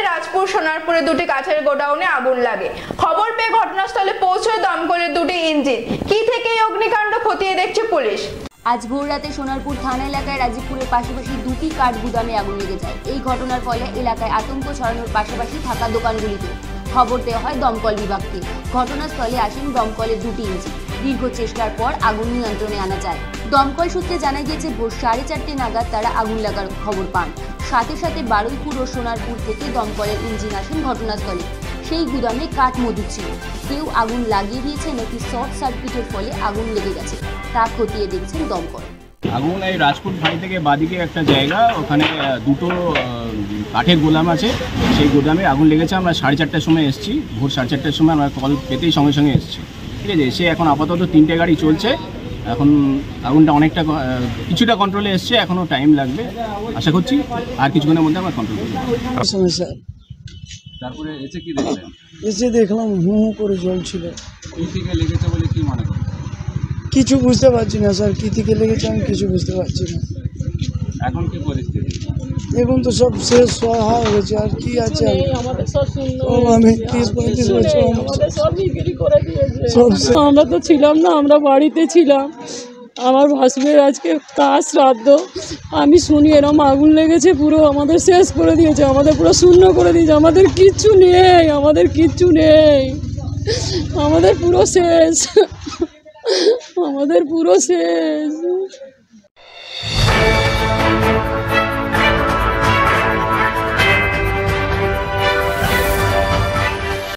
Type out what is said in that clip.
রাজপুর সোনারপুরে দুটি কাঠের গোডাউনে আগুন লাগে। খবর পেয়ে ঘটনাস্থলে পৌঁছয় দমকলের দুটি ইঞ্জিন। কি থেকে এই অগ্নিকাণ্ড খতিয়ে দেখছে পুলিশ। আজ ভোর রাতে সোনারপুর থানা এলাকায় রাজীবপুরের পাশাপাশি দুটি কাঠ গুদামে আগুন লেগে যায়। এই ঘটনার ফলে এলাকায় আতঙ্ক ছড়ানোর পাশাপাশি থাকা দোকানগুলিতে খবর দেওয়া হয় দমকল বিভাগকে। ঘটনাস্থলে আসেন দমকলের দুটি ইঞ্জিন। দীর্ঘ চেষ্টার পর আগুন নিয়ন্ত্রণে আনা যায়। দমকল সূত্রে জানা গিয়েছে ভোর 4:30 নাগাদ তারা আগুন লাগার খবর পান। সাথে সাথে বারুইপুর ও সোনারপুর থেকে দমকলের ইঞ্জিন আসেন ঘটনাস্থলে। সেই গুদামে কাঠ মজুদ ছিল। কেউ আগুন লাগিয়ে দিয়েছে নাকি শর্ট সার্কিটের ফলে আগুন লেগে গেছে তা খতিয়ে দেখছেন দমকল। আগুন এই রাজপুর ফাঁড়ি থেকে বাদিকে একটা জায়গা, ওখানে দুটো কাঠের গোদাম আছে, সেই গোদামে আগুন লেগেছে। আমরা 4:30টার সময় এসেছি, ভোর 4:30টার সময় আমরা কল পেতেই সঙ্গে সঙ্গে এসেছি। ঠিক আছে, এসে এখন আপাতত 3টে গাড়ি চলছে। এখন আগুনটা অনেকটা কিছুটা কন্ট্রোলে এসছে, এখনও টাইম লাগবে। আশা করছি আর কিছুক্ষণের মধ্যে আমরা কন্ট্রোল করব। সমস্যা তারপরে এসে কি দেখলেন? এসে দেখলাম হু হু করে জ্বলছিল। কোন থেকে লেগেছে বলে কি মনে করেন? কিছু বুঝতে পারছি না স্যার, কী থেকে লেগেছে আমি কিছু বুঝতে পারছি না। এখন কি পরিস্থিতি? এখন তো সব শেষ হয়ে গেছে, আর কি আছে? আমাদের সব শূন্য, আমি 30-35 বছর আমাদের সব বিক্রি করে দিয়েছে। সব আমরা তো ছিলাম না, আমরা বাড়িতে ছিলাম। আমার ভাসুরের আজকে কাজ শ্রাদ্ধ, আমি শুনি এরকম আগুন লেগেছে, পুরো আমাদের শেষ করে দিয়েছে, আমাদের পুরো শূন্য করে দিয়েছে। আমাদের কিচ্ছু নেই, আমাদের কিচ্ছু নেই, আমাদের পুরো শেষ, আমাদের পুরো শেষ।